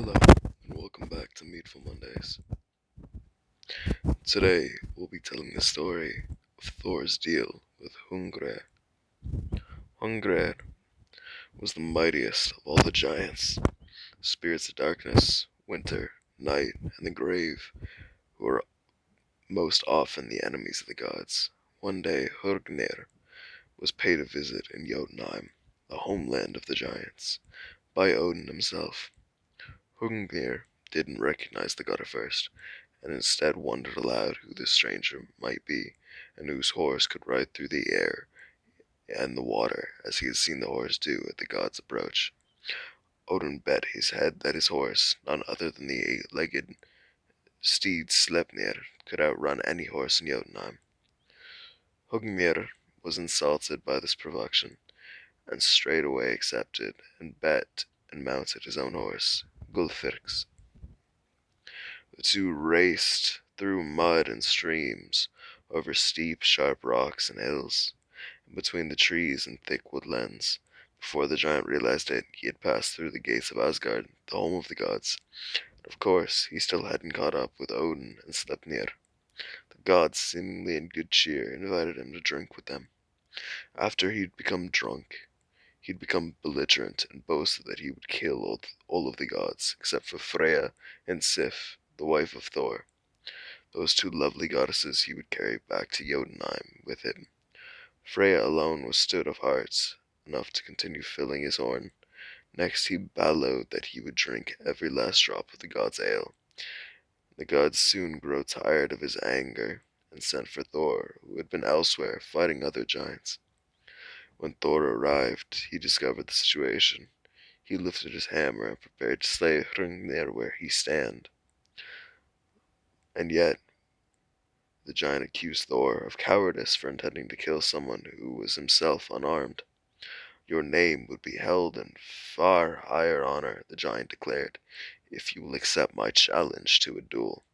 Hello, and welcome back to Meadful Mondays. Today, we'll be telling the story of Thor's deal with Hungrer. Hungrer was the mightiest of all the giants, spirits of darkness, winter, night, and the grave, who were most often the enemies of the gods. One day, Hrungnir was paid a visit in Jotunheim, the homeland of the giants, by Odin himself. Hrungnir didn't recognize the god at first, and instead wondered aloud who this stranger might be, and whose horse could ride through the air and the water as he had seen the horse do at the god's approach. Odin bet his head that his horse, none other than the eight-legged steed Sleipnir, could outrun any horse in Jotunheim. Hrungnir was insulted by this provocation, and straightway accepted and bet and mounted his own horse, Gulfirx. The two raced through mud and streams, over steep, sharp rocks and hills, and between the trees and thick woodlands. Before the giant realized it, he had passed through the gates of Asgard, the home of the gods. And of course, he still hadn't caught up with Odin and Sleipnir. The gods, seemingly in good cheer, invited him to drink with them. After he'd become drunk, he'd become belligerent and boasted that he would kill all of the gods, except for Freya and Sif, the wife of Thor. Those two lovely goddesses he would carry back to Jotunheim with him. Freya alone was stout of heart enough to continue filling his horn. Next he bellowed that he would drink every last drop of the god's ale. The gods soon grew tired of his anger, and sent for Thor, who had been elsewhere fighting other giants. When Thor arrived, he discovered the situation. He lifted his hammer and prepared to slay Hrungnir where he stand. And yet, the giant accused Thor of cowardice for intending to kill someone who was himself unarmed. Your name would be held in far higher honor, the giant declared, if you will accept my challenge to a duel.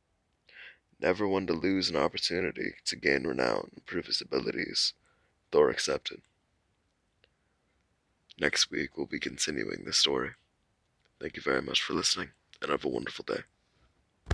Never one to lose an opportunity to gain renown and prove his abilities, Thor accepted. Next week we'll be continuing this story. Thank you very much for listening, and have a wonderful day.